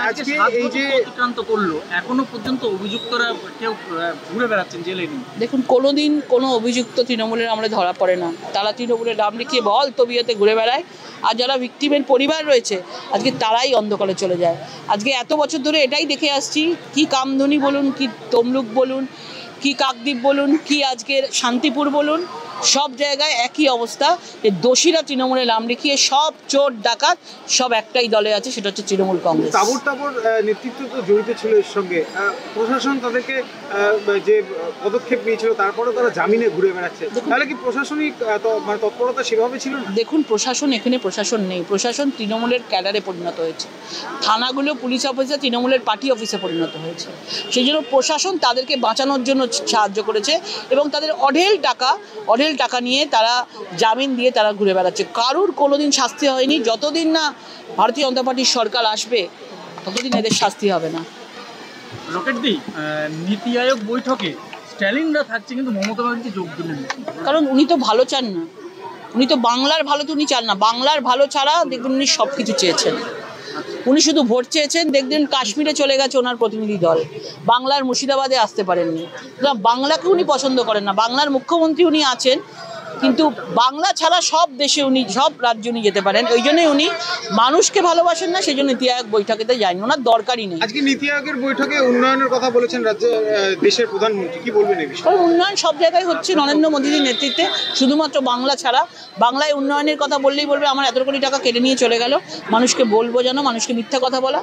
আজকে এই যে অতিক্রান্ত করলো এখনো পর্যন্ত অভিযুক্তরা কেউ ঘুরে বেড়াচ্ছেন জেলে নিয়ে। দেখুন, কোনোদিন কোনো অভিযুক্ত তৃণমূলের আমরা ধরা পড়ে না। তারা তৃণমূলের নাম লিখিয়ে বল তবিয়তে ঘুরে বেড়ায়, আর যারা ভিকটিমের পরিবার রয়েছে আজকে তারাই অন্ধকারে চলে যায়। আজকে এত বছর ধরে এটাই দেখে আসছি, কি কামধুনি বলুন, কি তমলুক বলুন, কি কাকদ্বীপ বলুন, কি আজকের শান্তিপুর বলুন, সব জায়গায় একই অবস্থা যে দোষীরা তৃণমূলের নাম লিখিয়ে সব চোর ডাকাত সব একটাই দলে আছে, সেটা হচ্ছে তৃণমূল কংগ্রেস। তাবর নেতৃত্ব তো জড়িত ছিল এর সঙ্গে, প্রশাসন তাদেরকে যে পদক্ষেপ নিয়েছিল তারপরে তারা জামিনে ঘুরে বেড়াচ্ছে, তাহলে কি প্রশাসনিক মানে তৎপরতা সেভাবে ছিল না? দেখুন, প্রশাসন এখানে প্রশাসন নেই, প্রশাসন তৃণমূলের ক্যাডারে পরিণত হয়েছে। থানাগুলো পুলিশ অফিসে তৃণমূলের পার্টি অফিসে পরিণত হয়েছে। সেই জন্য প্রশাসন তাদেরকে বাঁচানোর জন্য সাহায্য করেছে এবং তাদের অঢেল টাকা নিয়ে তারা জামিন দিয়ে তারা ঘুরে বেড়াচ্ছে। কারুর কোনোদিন শাস্তি হয়নি। যতদিন না ভারতীয় জনতা পার্টির সরকার আসবে ততদিন এদের শাস্তি হবে না। রকেটদি, নীতি আয়োগ বৈঠকে স্ট্যালিনরা থাকছে কিন্তু মমতা ব্যানার্জি যোগ দিলেন, কারণ উনি তো ভালো চান না, উনি তো বাংলার ভালো তো উনি চান না। বাংলার ভালো ছাড়া দেখবেন উনি সব কিছু চেয়েছেন। উনি শুধু ভোট চেয়েছেন, দেখবেন কাশ্মীরে চলে গেছে ওনার প্রতিনিধি দল, বাংলার মুর্শিদাবাদে আসতে পারেননি। বাংলাকে উনি পছন্দ করেন না। বাংলার মুখ্যমন্ত্রী উনি আছেন, কিন্তু বাংলা ছাড়া সব দেশে উনি, সব রাজ্যে উনি যেতে পারেন। ওই জন্যই উনি মানুষকে ভালোবাসেন না, সেই জন্য নীতি আয়োগ বৈঠকেতে যায়নি, ওনার দরকারই নেই। আজকে নীতি আয়োগের বৈঠকে উন্নয়নের কথা বলেছেন দেশের প্রধানমন্ত্রী, কি বলবেন এই বিষয়ে? উন্নয়ন সব জায়গায় হচ্ছে নরেন্দ্র মোদীর নেতৃত্বে, শুধুমাত্র বাংলা ছাড়া। বাংলায় উন্নয়নের কথা বললেই বলবে আমার এত কোটি টাকা কেটে নিয়ে চলে গেল। মানুষকে বলবো যেন, মানুষকে মিথ্যা কথা বলা।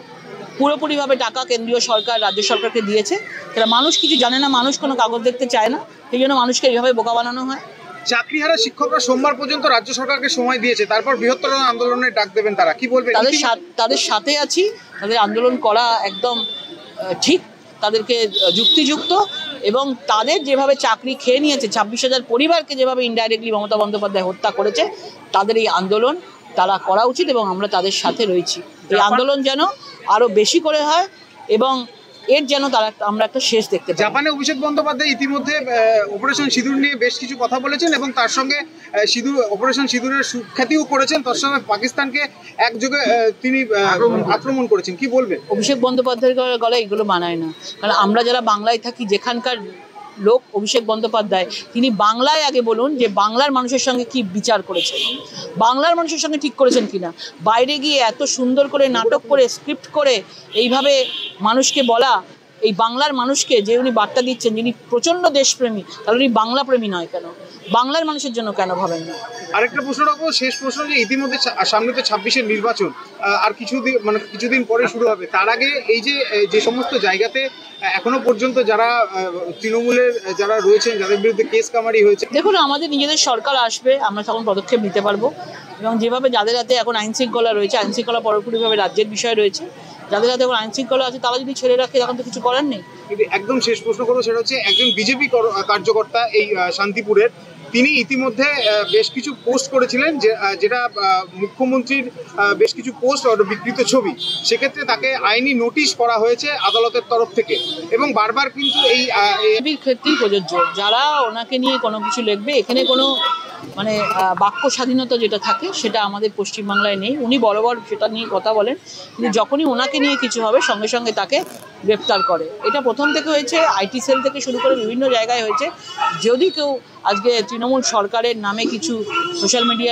পুরোপুরিভাবে টাকা কেন্দ্রীয় সরকার রাজ্য সরকারকে দিয়েছে, তারা মানুষ কিছু জানে না, মানুষ কোনো কাগজ দেখতে চায় না, সেই জন্য মানুষকে এইভাবে বোকা বানানো হয়। চাকরিহারা শিক্ষকরা সোমবার পর্যন্ত রাজ্য সরকারকে সময় দিয়েছে, তারপর বৃহত্তর আন্দোলনের ডাক দেবেন তারা, কি বলবেন? তাদের সাথে আছি, তাদের আন্দোলন করা একদম ঠিক, তাদেরকে যুক্তিযুক্ত, এবং তাদের যেভাবে চাকরি খেয়ে নিয়েছে, 26,000 পরিবারকে যেভাবে ইনডাইরেক্টলি মমতা বন্দ্যোপাধ্যায় হত্যা করেছে, তাদের এই আন্দোলন তারা করা উচিত এবং আমরা তাদের সাথে রয়েছি। এই আন্দোলন যেন আরও বেশি করে হয় এবং এর যেন আমরা একটা শেষ দেখতে পাই। জাপানে অভিষেক বন্দ্যোপাধ্যায় ইতিমধ্যে অপারেশন সিঁদুর নিয়ে বেশ কিছু কথা বলেছেন এবং তার সঙ্গে অপারেশন সিঁদুরের সুখ্যাতিও করেছেন, তার সঙ্গে পাকিস্তানকে একযোগে তিনি আক্রমণ করেছেন, কি বলবেন? অভিষেক বন্দ্যোপাধ্যায়ের গলায় এগুলো মানায় না, কারণ আমরা যারা বাংলায় থাকি, যেখানকার লোক অভিষেক বন্দ্যোপাধ্যায়, তিনি বাংলায় আগে বলুন যে বাংলার মানুষের সঙ্গে কি বিচার করেছেন, বাংলার মানুষের সঙ্গে ঠিক করেছেন কিনা। বাইরে গিয়ে এত সুন্দর করে নাটক করে স্ক্রিপ্ট করে এইভাবে মানুষকে বলা, এই বাংলার মানুষকে যে উনি বার্তা দিচ্ছেন, যিনি প্রচণ্ড দেশপ্রেমী, তাহলে উনি বাংলা প্রেমী নয় কেন? বাংলার মানুষের জন্য কেন ভাবেন না? আরেকটা প্রশ্ন রাখবো, শেষ প্রশ্ন, যে ইতিমধ্যে সামনে তো 26-এর নির্বাচন, আর কিছুদিন পরে শুরু হবে। তার আগে এই যে সমস্ত জায়গাতে এখনো পর্যন্ত যারা তৃণমূলের যারা রয়েছেন, যাদের বিরুদ্ধে কেস কামারি হয়েছে, দেখুন, আমাদের নিজেদের সরকার আসবে, আমরা তখন পদক্ষেপ নিতে পারবো। এবং যেভাবে যাদের হাতে এখন আইন শৃঙ্খলা রয়েছে, আইন শৃঙ্খলা পুরোপুরিভাবে রাজ্যের বিষয় রয়েছে, যাদের হাতে এখন আইন শৃঙ্খলা আছে তারা যদি ছেড়ে রাখে, তখন তো কিছু করার নেই। একদম শেষ প্রশ্ন করবো, সেটা হচ্ছে একজন বিজেপি কার্যকর্তা এই শান্তিপুরের, তিনি ইতিমধ্যে বেশ কিছু পোস্ট করেছিলেন, যেটা মুখ্যমন্ত্রীর বেশ কিছু পোস্ট বিকৃত ছবি, সেক্ষেত্রে তাকে আইনি নোটিশ করা হয়েছে আদালতের তরফ থেকে, এবং বারবার কিন্তু এই ক্ষেত্রেই প্রযোজ্য। যারা ওনাকে নিয়ে কোনো কিছু লিখবে, এখানে কোনো মানে বাক্য স্বাধীনতা যেটা থাকে সেটা আমাদের পশ্চিমবাংলায় নেই। উনি বরাবর সেটা নিয়ে কথা বলেন, কিন্তু যখনই ওনাকে নিয়ে কিছু হবে সঙ্গে সঙ্গে তাকে গ্রেপ্তার করে। এটা প্রথম থেকে হয়েছে, আইটি সেল থেকে শুরু করে বিভিন্ন জায়গায় হয়েছে। যদি কেউ আজকে তৃণমূল সরকারের নামে কিছু সোশ্যাল মিডিয়া